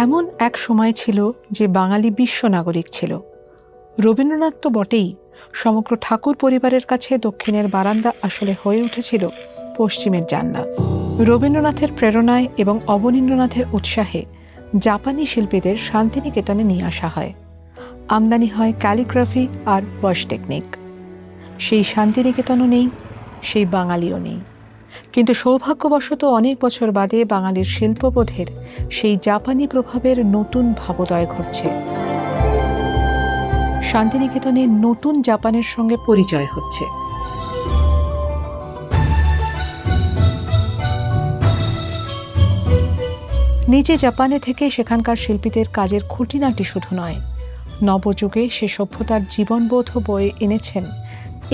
এমন এক সময় ছিল যে বাঙালি বিশ্ব নাগরিক ছিল। রবীন্দ্রনাথ তো বটেই, সমগ্র ঠাকুর পরিবারের কাছে দক্ষিণের বারান্দা আসলে হয়ে উঠেছিল পশ্চিমের জানলা। রবীন্দ্রনাথের প্রেরণায় এবং অবনীন্দ্রনাথের উৎসাহে জাপানি শিল্পীদের শান্তিনিকেতনে নিয়ে আসা হয়। আমদানি হয় ক্যালিগ্রাফি আর ওয়াশ টেকনিক। সেই শান্তিনিকেতনও নেই, সেই বাঙালিও নেই। কিন্তু সৌভাগ্যবশত অনেক বছর বাদে বাঙালির শিল্পবোধের সেই জাপানি প্রভাবের নতুন ভাবোদয় ঘটছে। শান্তিনিকেতনে নতুন জাপানের সঙ্গে পরিচয় হচ্ছে। নিজে জাপানে থেকে সেখানকার শিল্পীদের কাজের খুঁটিনাটি শুধু নয়, নবযুগে সে সভ্যতার জীবনবোধ বয়ে এনেছেন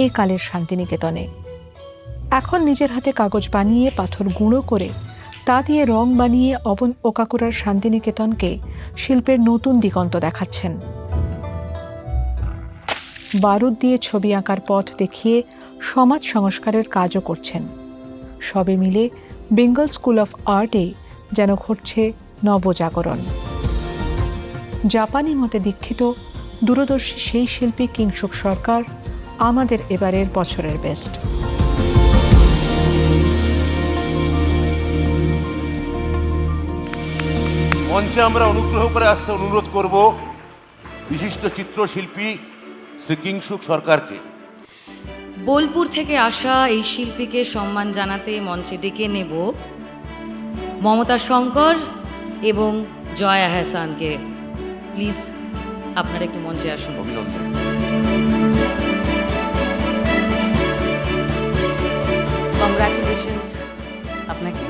এ কালের শান্তিনিকেতনে। এখন নিজের হাতে কাগজ বানিয়ে পাথর গুঁড়ো করে তা দিয়ে রং বানিয়ে অবন ওকাকুরার শান্তিনিকেতনকে শিল্পের নতুন দিগন্ত দেখাচ্ছেন। বারুদ দিয়ে ছবি আঁকার পথ দেখিয়ে সমাজ সংস্কারের কাজও করছেন। সবে মিলে বেঙ্গল স্কুল অফ আর্টে যেন ঘটছে নবজাগরণ। জাপানি মতে দীক্ষিত দূরদর্শী সেই শিল্পী কিংসুক সরকার আমাদের এবারের বছরের বেস্ট। মঞ্চে আমরা অনুগ্রহ করে আসতে অনুরোধ করব বিশিষ্ট চিত্রশিল্পী শ্রী কিংসুক সরকারকে। বোলপুর থেকে আসা এই শিল্পীকে সম্মান জানাতে মঞ্চে ডেকে নেব মমতা শঙ্কর এবং জয়া হাসানকে। প্লিজ আপনারা একটু মঞ্চে আসুন। অভিনন্দন। কংগ্রাচুলেশনস আপনাকে।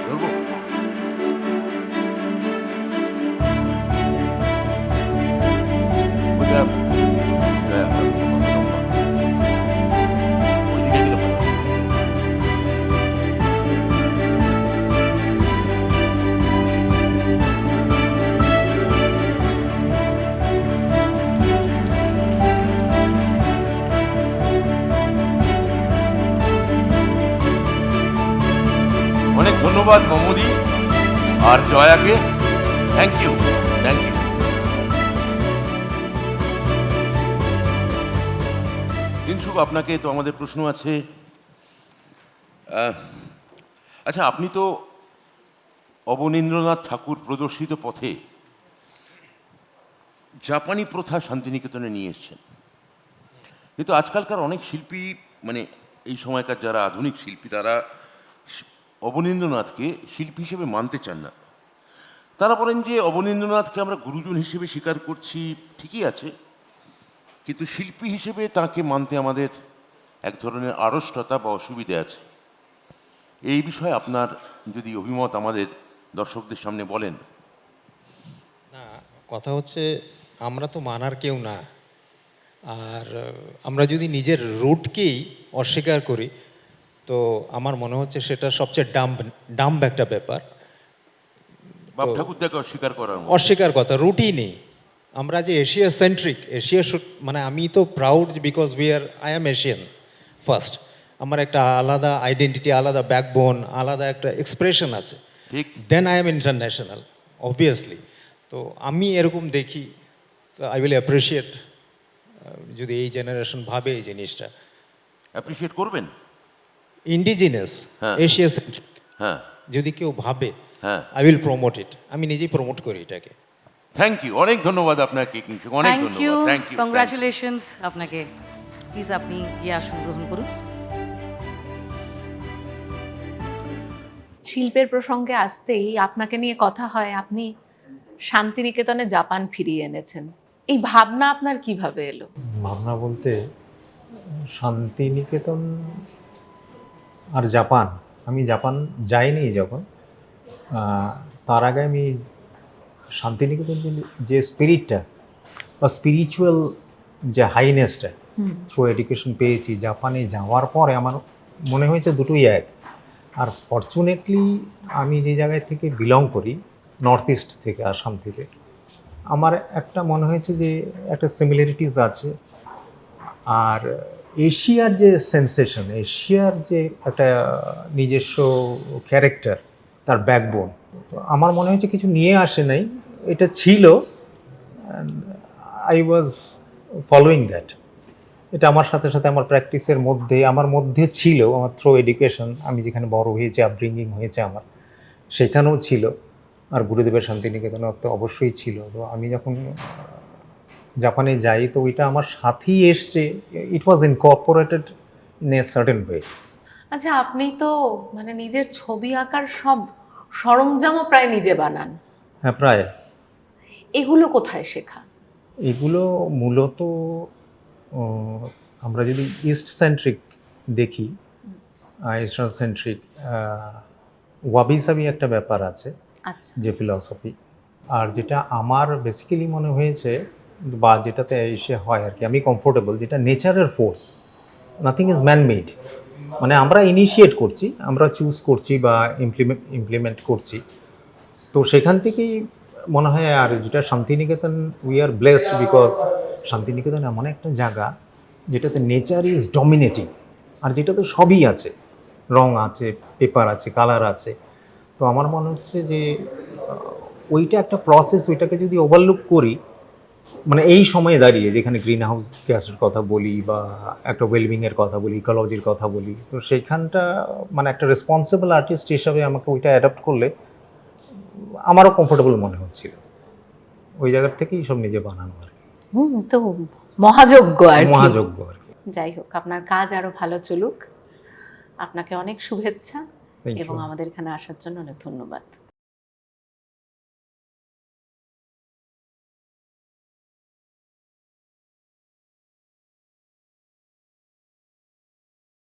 ধরবো? ওটা ওইদিকে গেলে ভালো। অনেক ধন্যবাদ মমদি আর জয়াকে। Thank you, thank you. Kingshuk, আপনাকে তো আমাদের প্রশ্ন আছে। আচ্ছা, আপনি তো অবনীন্দ্রনাথ ঠাকুর প্রদর্শিত পথে জাপানি প্রথা শান্তিনিকেতনে নিয়ে এসেছেন, কিন্তু আজকালকার অনেক শিল্পী, মানে এই সময়কার যারা আধুনিক শিল্পী, তারা অবনীন্দ্রনাথকে শিল্পী হিসেবে মানতে চান না। তারা বলেন যে অবনীন্দ্রনাথকে আমরা গুরুজন হিসেবে স্বীকার করছি, ঠিকই আছে, কিন্তু শিল্পী হিসেবে তাকে মানতে আমাদের এক ধরনের আড়ষ্টতা বা অসুবিধে আছে। এই বিষয়ে আপনার যদি অভিমত আমাদের দর্শকদের সামনে বলেন। না, কথা হচ্ছে আমরা তো মানার কেউ না। আর আমরা যদি নিজের রুটকেই অস্বীকার করি তো আমার মনে হচ্ছে সেটা সবচেয়ে ডাম্ব একটা ব্যাপার। বাপ ঠাকুরদাকে অস্বীকার করার মতো। অস্বীকার কথা, রুটই নেই। আমরা যে এশিয়া সেন্ট্রিক, মানে আমি তো proud because I am Asian first. আমার একটা আলাদা আইডেন্টিটি, আলাদা ব্যাকবোন, আলাদা একটা এক্সপ্রেশন আছে। ঠিক। Then I am international obviously. তো আমি এরকম দেখি, তো আই উইল অ্যাপ্রিসিয়েট যদি এই জেনারেশন ভাবে এই জিনিসটা অ্যাপ্রিসিয়েট করবেন। ইন্ডিজিনাস হ্যাঁ। এশিয়া সেন্ট্রিক হ্যাঁ, যদি কেউ ভাবে, হ্যাঁ। আই উইল প্রমোট ইট। আমি নিজেই প্রমোট করি এটাকে। থ্যাংক ইউ, অনেক ধন্যবাদ আপনাকে কিংসুক, অনেক থ্যাংক ইউ, ধন্যবাদ। Thank you. কংগ্রাচুলেশনস আপনাকে। প্লিজ আপনি গিয়ে আসন গ্রহণ করুন। শিল্পের প্রসঙ্গে আসতেই আপনাকে নিয়ে কথা হয়, আপনি শান্তিনিকেতনে জাপান ফিরিয়ে এনেছেন। এই ভাবনা আপনার কিভাবে এলো? ভাবনা বলতে শান্তিনিকেতন আর জাপান, আমি জাপান যাইনি যখন, তার আগে আমি শান্তিনিকেতন যে স্পিরিটটা বা স্পিরিচুয়াল যে হাইনেসটা থ্রু এডুকেশন পেয়েছি, জাপানে যাওয়ার পরে আমার মনে হয়েছে দুটোই এক। আর ফরচুনেটলি আমি যে জায়গায় থেকে বিলং করি, নর্থ ইস্ট থেকে, আসাম থেকে, আমার একটা মনে হয়েছে যে একটা সিমিলারিটিস আছে আর এশিয়ার যে সেন্সেশন, এশিয়ার যে একটা নিজস্ব ক্যারেক্টার, তার ব্যাকবোন, আমার মনে হয়েছে কিছু নিয়ে আসে নাই, এটা ছিল, আই ওয়াজ ফলোয়িং দ্যাট। এটা আমার সাথে সাথে আমার প্র্যাকটিসের মধ্যে, আমার মধ্যে ছিল, আমার থ্রো এডুকেশন, আমি যেখানে বড় হয়েছি, আপব্রিঙ্গিং হয়েছে আমার, সেখানেও ছিল। আর গুরুদেবের শান্তিনিকেতনে তো অবশ্যই ছিল। তো আমি যখন জাপানে যাই, তো ওইটা আমার সাথেই এসছে, it was incorporated in a certain way. আচ্ছা, আপনি তো মানে নিজের ছবি আঁকার সব সরঞ্জামও প্রায় নিজে বানান, হ্যাঁ, প্রায়। এগুলো কোথায় শেখা? এগুলো মূলত আমরা যদি ইস্ট সেন্ট্রিক দেখি, ইস্টার্ন সেন্ট্রিক, ওয়াবি সাবি একটা ব্যাপার আছে, আচ্ছা, যে ফিলসফি। আর যেটা আমার বেসিক্যালি মনে হয়েছে, বা যেটাতে এসে হয় আর কি, আমি কমফোর্টেবল, যেটা নেচারের force, nothing is man made. মানে আমরা ইনিশিয়েট করছি, আমরা চুজ করছি বা ইমপ্লিমেন্ট করছি। তো সেখান থেকেই মনে হয়। আর যেটা Shantiniketan, we are blessed because Shantiniketan এমন একটা জায়গা যেটাতে নেচার ইজ ডমিনেটিং, আর যেটাতে সবই আছে, রং আছে, পেপার আছে, কালার আছে। তো আমার মনে হচ্ছে যে ওইটা একটা প্রসেস, ওইটাকে যদি ওভারলুক করি, মানে এই সময়ে দাঁড়িয়ে যেখানে গ্রিন হাউস গ্যাসের কথা বলি বা একটা ওয়েলবিংয়ের কথা বলি, ইকোলজির কথা বলি, তো সেইখানটা মানে একটা রেসপন্সিবল আর্টিস্ট হিসাবে আমাকে ওইটা অ্যাডাপ্ট করলে আমারও কমফোর্টেবল মনে হচ্ছিল। ওই জায়গার থেকেই সব নিজে বানানো আর কি, তো মহাযজ্ঞ আর কি। মহাযজ্ঞ আর কি। যাই হোক, আপনার কাজ আরো ভালো চলুক। আপনাকে অনেক শুভেচ্ছা Thank you. এবং আমাদের এখানে আসার জন্য অনেক ধন্যবাদ।